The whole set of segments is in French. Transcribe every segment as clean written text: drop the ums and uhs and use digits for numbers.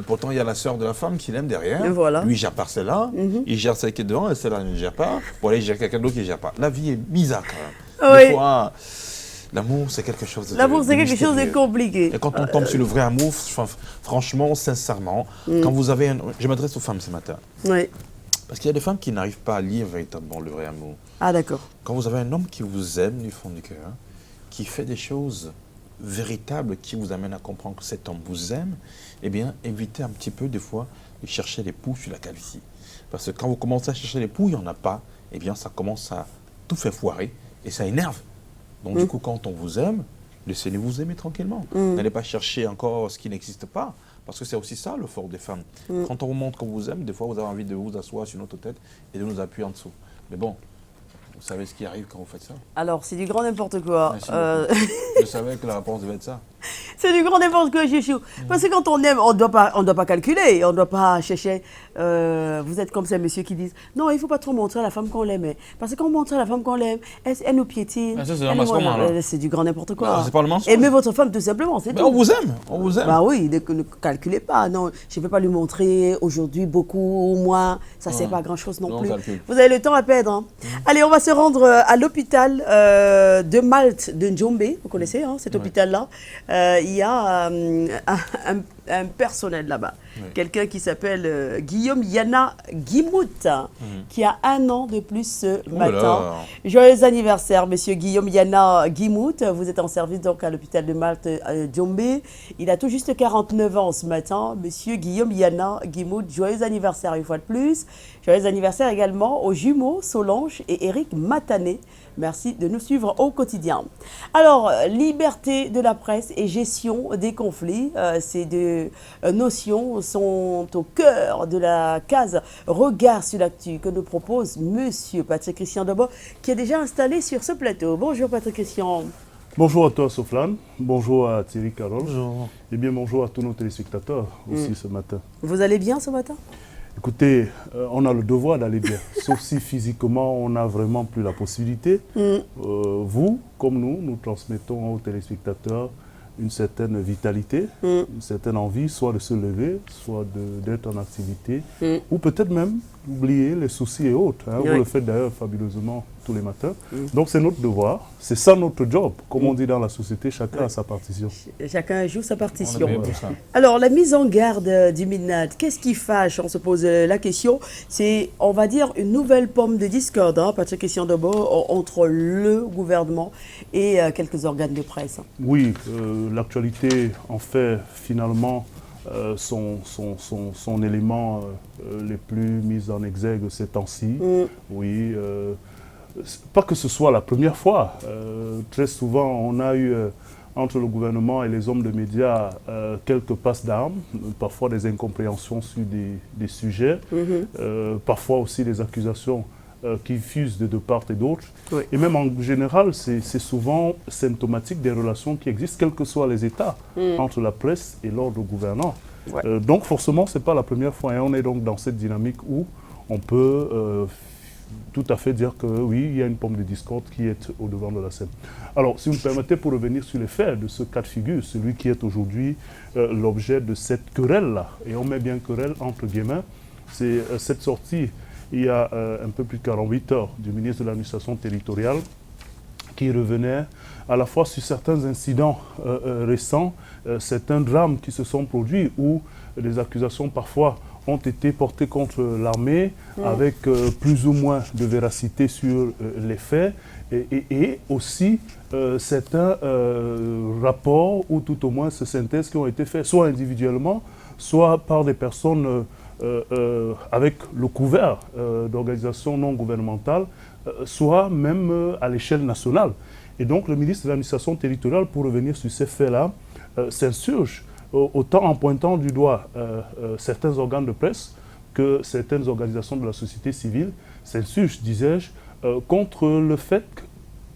Pourtant, il y a la sœur de la femme qui l'aime derrière. Et voilà. Lui, il gère par celle-là. Il gère celle qui est devant et celle-là ne gère pas. Pour aller gérer quelqu'un d'autre qui ne gère pas. La vie est bizarre quand même. Oui. Des fois, l'amour, c'est quelque chose de L'amour, c'est quelque chose de mystérieux. compliqué. Et quand on tombe sur le vrai amour, franchement, sincèrement, quand vous avez Je m'adresse aux femmes ce matin. Oui. Parce qu'il y a des femmes qui n'arrivent pas à lire véritablement le vrai amour. Ah, d'accord. Quand vous avez un homme qui vous aime du fond du cœur, qui fait des choses véritables, qui vous amènent à comprendre que cet homme vous aime, eh bien, évitez un petit peu, des fois, de chercher les poux sur la calvitie. Parce que quand vous commencez à chercher les poux, il n'y en a pas, eh bien, ça commence à tout faire foirer et ça énerve. Donc, du coup, quand on vous aime, laissez-les vous aimer tranquillement. N'allez pas chercher encore ce qui n'existe pas. Parce que c'est aussi ça le fort des femmes. Quand on vous montre qu'on vous aime, des fois vous avez envie de vous asseoir sur notre tête et de nous appuyer en dessous. Mais bon, vous savez ce qui arrive quand vous faites ça? Alors, c'est du grand n'importe quoi. Merci Je savais que la réponse devait être ça. C'est du grand n'importe quoi, Chouchou. Parce que quand on aime, on doit pas calculer, on ne doit pas chercher. Vous êtes comme ces messieurs qui disent non, il ne faut pas trop montrer à la femme qu'on l'aime. Parce que quand on montre à la femme qu'on l'aime, elle nous piétine. Ah, ça, c'est un masquement, alors. C'est du grand n'importe quoi. Non, c'est pas le mensonge. Aimez votre femme tout simplement, c'est Mais tout. on vous aime, on vous aime. Bah oui, ne calculez pas. Non, je ne peux pas lui montrer aujourd'hui beaucoup ou moins. Ça ne sert pas à grand-chose non plus. Calcule. Vous avez le temps à perdre. Hein. Allez, on va se rendre à l'hôpital de Malte de Njombe. Vous connaissez cet hôpital-là. Il y a un personnel là-bas. Quelqu'un qui s'appelle Guillaume Yana Guimout, qui a 1 an de plus ce matin. Joyeux anniversaire, monsieur Guillaume Yana Guimout. Vous êtes en service donc à l'hôpital de Malte Djombe. Il a tout juste 49 ans ce matin. Monsieur Guillaume Yana Guimout, joyeux anniversaire une fois de plus. Joyeux anniversaire également aux jumeaux Solange et Eric Matané. Merci de nous suivre au quotidien. Alors, liberté de la presse et gestion des conflits, ces deux notions sont au cœur de la case Regard sur l'actu que nous propose monsieur Patrick Christian Debo, qui est déjà installé sur ce plateau. Bonjour Patrick Christian. Bonjour à toi Soflane, bonjour à Thierry Carole, et bien bonjour à tous nos téléspectateurs aussi ce matin. Vous allez bien ce matin? Écoutez, on a le devoir d'aller bien, sauf si physiquement on n'a vraiment plus la possibilité. Vous, comme nous transmettons aux téléspectateurs une certaine vitalité, une certaine envie, soit de se lever, soit d'être en activité, ou peut-être même d'oublier les soucis et autres. Hein. Vous le faites d'ailleurs fabuleusement tous les matins. Donc c'est notre devoir, c'est ça notre job. Comme on dit dans la société, chacun a sa partition. Chacun joue sa partition. Alors la mise en garde du MINAD, qu'est-ce qui fâche? On se pose la question. C'est, on va dire, une nouvelle pomme de discorde, Patrick Christian Debo, entre le gouvernement et quelques organes de presse. Oui, l'actualité en fait finalement son élément les plus mis en exergue ces temps-ci. Oui, pas que ce soit la première fois. Très souvent, on a eu entre le gouvernement et les hommes de médias quelques passes d'armes, parfois des incompréhensions sur des sujets, parfois aussi des accusations qui fusent de part et d'autre. Et même en général, c'est souvent symptomatique des relations qui existent, quels que soient les États, entre la presse et l'ordre gouvernant. Donc forcément, ce n'est pas la première fois. Et on est donc dans cette dynamique où on peut tout à fait dire que oui, il y a une pomme de discorde qui est au devant de la scène. Alors, si vous me permettez, pour revenir sur les faits de ce cas de figure, celui qui est aujourd'hui l'objet de cette querelle-là, et on met bien querelle entre guillemets, c'est cette sortie il y a un peu plus de 48 heures du ministre de l'administration territoriale qui revenait à la fois sur certains incidents récents, certains drames qui se sont produits où des accusations parfois ont été portées contre l'armée avec plus ou moins de véracité sur les faits et aussi certains rapports ou tout au moins ces synthèses qui ont été faits soit individuellement, soit par des personnes avec le couvert d'organisations non gouvernementales, soit même à l'échelle nationale. Et donc le ministre de l'administration territoriale, pour revenir sur ces faits-là, s'insurge autant en pointant du doigt certains organes de presse que certaines organisations de la société civile, s'insurge, disais-je, contre le fait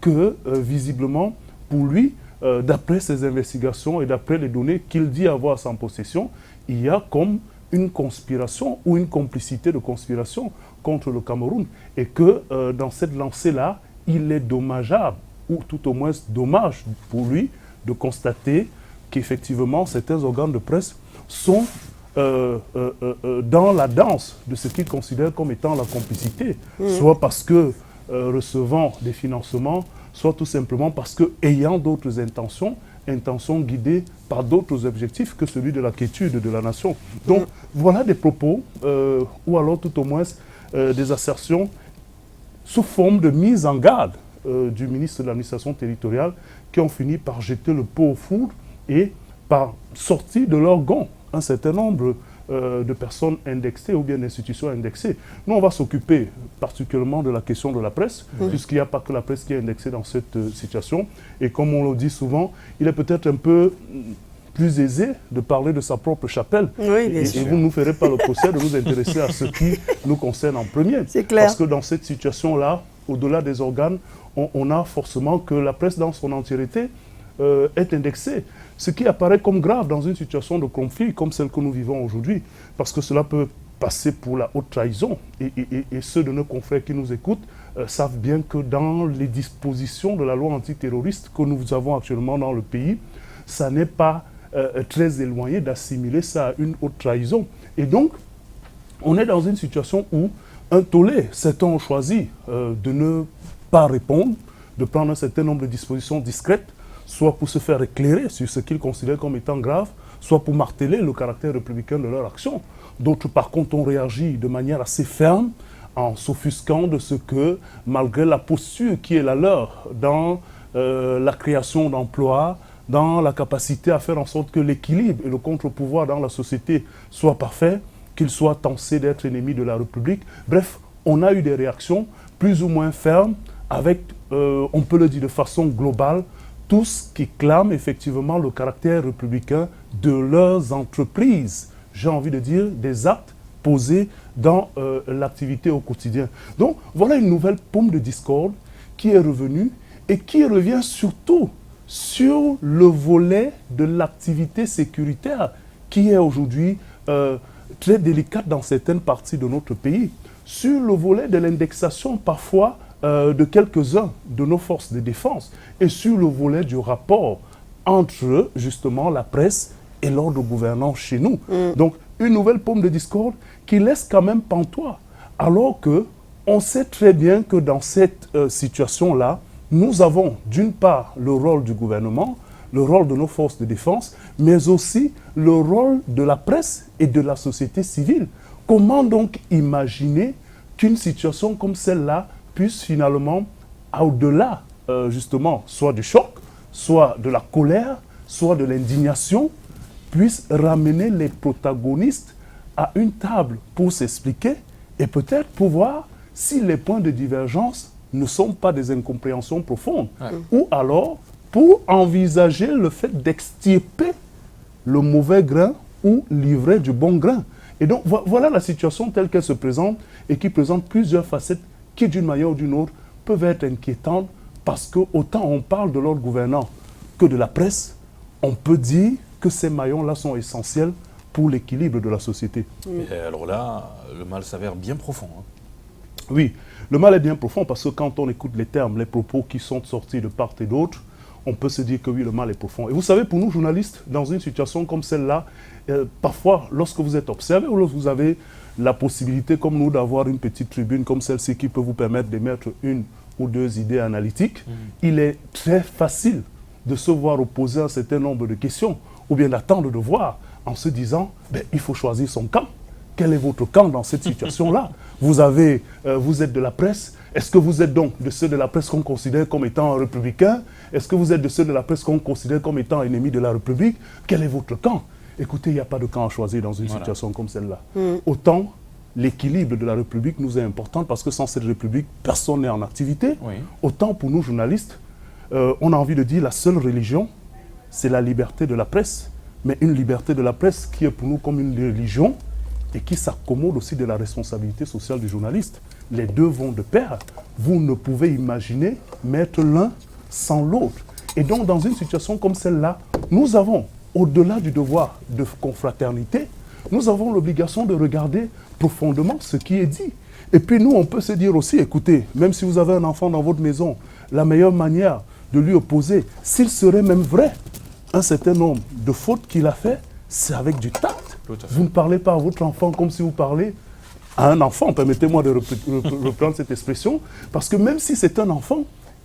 que, visiblement, pour lui, d'après ses investigations et d'après les données qu'il dit avoir en possession, il y a comme une conspiration ou une complicité de conspiration contre le Cameroun et que dans cette lancée-là, il est dommageable, ou tout au moins dommage pour lui, de constater qu'effectivement, certains organes de presse sont dans la danse de ce qu'ils considèrent comme étant la complicité, soit parce que recevant des financements, soit tout simplement parce que ayant d'autres intentions guidées par d'autres objectifs que celui de la quiétude de la nation. Donc voilà des propos, ou alors tout au moins des assertions sous forme de mise en garde du ministre de l'administration territoriale qui ont fini par jeter le pot au four et par sortir de leur gond un certain nombre de personnes indexées ou bien d'institutions indexées. Nous, on va s'occuper particulièrement de la question de la presse, puisqu'il n'y a pas que la presse qui est indexée dans cette situation. Et comme on le dit souvent, il est peut-être un peu plus aisé de parler de sa propre chapelle. Oui, bien sûr. Et vous ne nous ferez pas le procès de nous intéresser à ce qui nous concerne en premier. C'est clair. Parce que dans cette situation-là, au-delà des organes, on a forcément que la presse dans son entièreté est indexée. Ce qui apparaît comme grave dans une situation de conflit comme celle que nous vivons aujourd'hui. Parce que cela peut passer pour la haute trahison. Et ceux de nos confrères qui nous écoutent savent bien que dans les dispositions de la loi antiterroriste que nous avons actuellement dans le pays, ça n'est pas très éloigné d'assimiler ça à une haute trahison. Et donc, on est dans une situation où un tollé, certains ont choisi de ne pas répondre, de prendre un certain nombre de dispositions discrètes, soit pour se faire éclairer sur ce qu'ils considèrent comme étant grave, soit pour marteler le caractère républicain de leur action. D'autres, par contre, ont réagi de manière assez ferme en s'offusquant de ce que, malgré la posture qui est la leur dans la création d'emplois, dans la capacité à faire en sorte que l'équilibre et le contre-pouvoir dans la société soient parfaits, qu'ils soient tensés d'être ennemis de la République. Bref, on a eu des réactions plus ou moins fermes avec, on peut le dire de façon globale, tous qui clament effectivement le caractère républicain de leurs entreprises. J'ai envie de dire des actes posés dans l'activité au quotidien. Donc voilà une nouvelle paume de discorde qui est revenue et qui revient surtout sur le volet de l'activité sécuritaire qui est aujourd'hui très délicate dans certaines parties de notre pays. Sur le volet de l'indexation parfois de quelques-uns de nos forces de défense et sur le volet du rapport entre justement la presse et l'ordre gouvernant chez nous. Donc une nouvelle paume de discorde qui laisse quand même pantois, alors que on sait très bien que dans cette situation-là, nous avons d'une part le rôle du gouvernement, le rôle de nos forces de défense, mais aussi le rôle de la presse et de la société civile. Comment donc imaginer qu'une situation comme celle-là puisse finalement, au-delà justement, soit du choc, soit de la colère, soit de l'indignation, puisse ramener les protagonistes à une table pour s'expliquer et peut-être pour voir si les points de divergence ne sont pas des incompréhensions profondes, ou alors pour envisager le fait d'extirper le mauvais grain ou livrer du bon grain. Et donc voilà la situation telle qu'elle se présente et qui présente plusieurs facettes qui d'une manière ou d'une autre peuvent être inquiétantes parce que autant on parle de l'ordre gouvernant que de la presse, on peut dire que ces maillons-là sont essentiels pour l'équilibre de la société. Et alors là, le mal s'avère bien profond. Oui, le mal est bien profond parce que quand on écoute les termes, les propos qui sont sortis de part et d'autre, on peut se dire que oui, le mal est profond. Et vous savez, pour nous journalistes, dans une situation comme celle-là, parfois, lorsque vous êtes observé ou lorsque vous avez la possibilité, comme nous, d'avoir une petite tribune comme celle-ci qui peut vous permettre d'émettre une ou deux idées analytiques, il est très facile de se voir opposer un certain nombre de questions ou bien d'attendre de voir en se disant, il faut choisir son camp. Quel est votre camp dans cette situation-là? Vous êtes de la presse. Est-ce que vous êtes donc de ceux de la presse qu'on considère comme étant républicains? Est-ce que vous êtes de ceux de la presse qu'on considère comme étant ennemis de la République? Quel est votre camp? Écoutez, il n'y a pas de camp à choisir dans une situation comme celle-là. Autant l'équilibre de la République nous est important parce que sans cette République, personne n'est en activité. Autant pour nous journalistes, on a envie de dire la seule religion, c'est la liberté de la presse. Mais une liberté de la presse qui est pour nous comme une religion et qui s'accommode aussi de la responsabilité sociale du journaliste. Les deux vont de pair. Vous ne pouvez imaginer mettre l'un sans l'autre. Et donc, dans une situation comme celle-là, nous avons, au-delà du devoir de confraternité, nous avons l'obligation de regarder profondément ce qui est dit. Et puis nous, on peut se dire aussi, écoutez, même si vous avez un enfant dans votre maison, la meilleure manière de lui opposer, s'il serait même vrai, un certain nombre de fautes qu'il a fait, c'est avec du tact. Tout à fait. Vous ne parlez pas à votre enfant comme si vous parlez à un enfant. Permettez-moi de reprendre cette expression. Parce que même si c'est un enfant,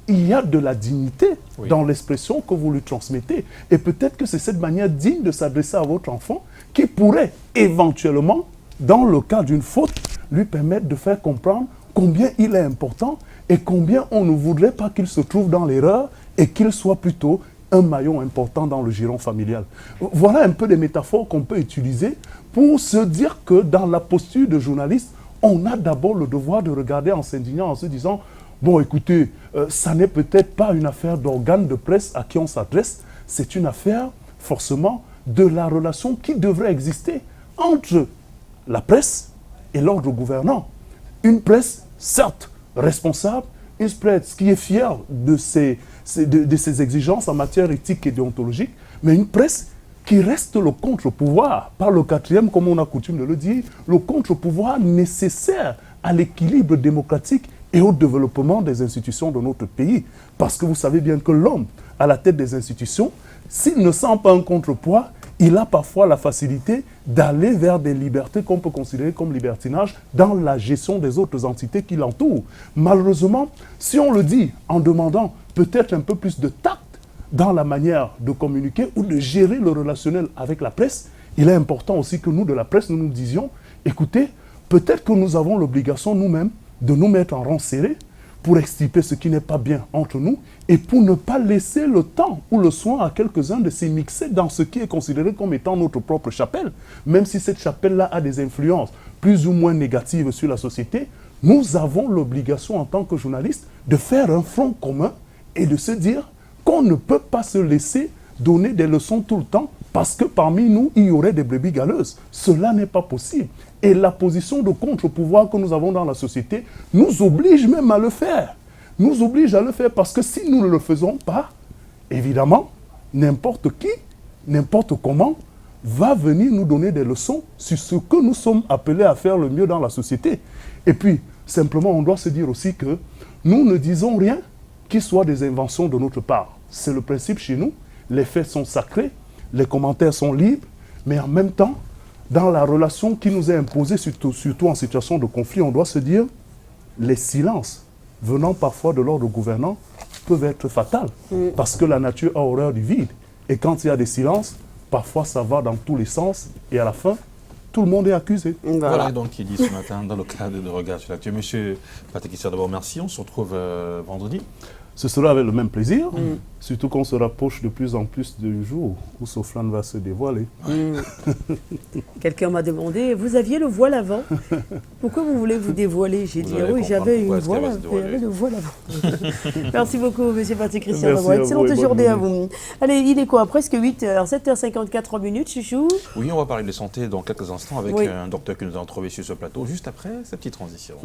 il y a de la dignité dans l'expression que vous lui transmettez. Et peut-être que c'est cette manière digne de s'adresser à votre enfant qui pourrait éventuellement, dans le cas d'une faute, lui permettre de faire comprendre combien il est important et combien on ne voudrait pas qu'il se trouve dans l'erreur et qu'il soit plutôt un maillon important dans le giron familial. Voilà un peu des métaphores qu'on peut utiliser pour se dire que dans la posture de journaliste, on a d'abord le devoir de regarder en s'indignant, en se disant « Bon, écoutez, ça n'est peut-être pas une affaire d'organe de presse à qui on s'adresse, c'est une affaire forcément de la relation qui devrait exister entre la presse et l'ordre gouvernant. Une presse, certes, responsable, une presse qui est fière de ses exigences en matière éthique et déontologique, mais une presse qui reste le contre-pouvoir, par le quatrième, comme on a coutume de le dire, le contre-pouvoir nécessaire à l'équilibre démocratique et au développement des institutions de notre pays. Parce que vous savez bien que l'homme, à la tête des institutions, s'il ne sent pas un contrepoids, il a parfois la facilité d'aller vers des libertés qu'on peut considérer comme libertinage dans la gestion des autres entités qui l'entourent. Malheureusement, si on le dit en demandant peut-être un peu plus de tact dans la manière de communiquer ou de gérer le relationnel avec la presse, il est important aussi que nous, de la presse, nous nous disions, écoutez, peut-être que nous avons l'obligation nous-mêmes de nous mettre en rang serré pour extirper ce qui n'est pas bien entre nous et pour ne pas laisser le temps ou le soin à quelques-uns de s'immiscer dans ce qui est considéré comme étant notre propre chapelle. Même si cette chapelle-là a des influences plus ou moins négatives sur la société, nous avons l'obligation en tant que journalistes de faire un front commun et de se dire qu'on ne peut pas se laisser donner des leçons tout le temps parce que parmi nous, il y aurait des brebis galeuses. Cela n'est pas possible. Et la position de contre-pouvoir que nous avons dans la société nous oblige même à le faire. Nous oblige à le faire parce que si nous ne le faisons pas, évidemment, n'importe qui, n'importe comment, va venir nous donner des leçons sur ce que nous sommes appelés à faire le mieux dans la société. Et puis, simplement, on doit se dire aussi que nous ne disons rien qui soit des inventions de notre part. C'est le principe chez nous. Les faits sont sacrés, les commentaires sont libres, mais en même temps, dans la relation qui nous est imposée, surtout en situation de conflit, on doit se dire les silences venant parfois de l'ordre gouvernant peuvent être fatals parce que la nature a horreur du vide. Et quand il y a des silences, parfois ça va dans tous les sens et à la fin, tout le monde est accusé. Voilà donc qui dit ce matin dans le cadre de Regard sur l'actu. Monsieur Patrick Issar, d'abord merci, on se retrouve vendredi. Ce sera avec le même plaisir, surtout qu'on se rapproche de plus en plus du jour où Soflane va se dévoiler. Quelqu'un m'a demandé, vous aviez le voile avant, pourquoi vous voulez vous dévoiler? J'ai dit, oui, j'avais une voile, le voile avant. Merci beaucoup, monsieur Patrick Issar. Excellente journée à vous. Allez, il est quoi? Presque 8h, 7h54 minutes, chouchou. Oui, on va parler de santé dans quelques instants avec un docteur que nous avons trouvé sur ce plateau, juste après cette petite transition.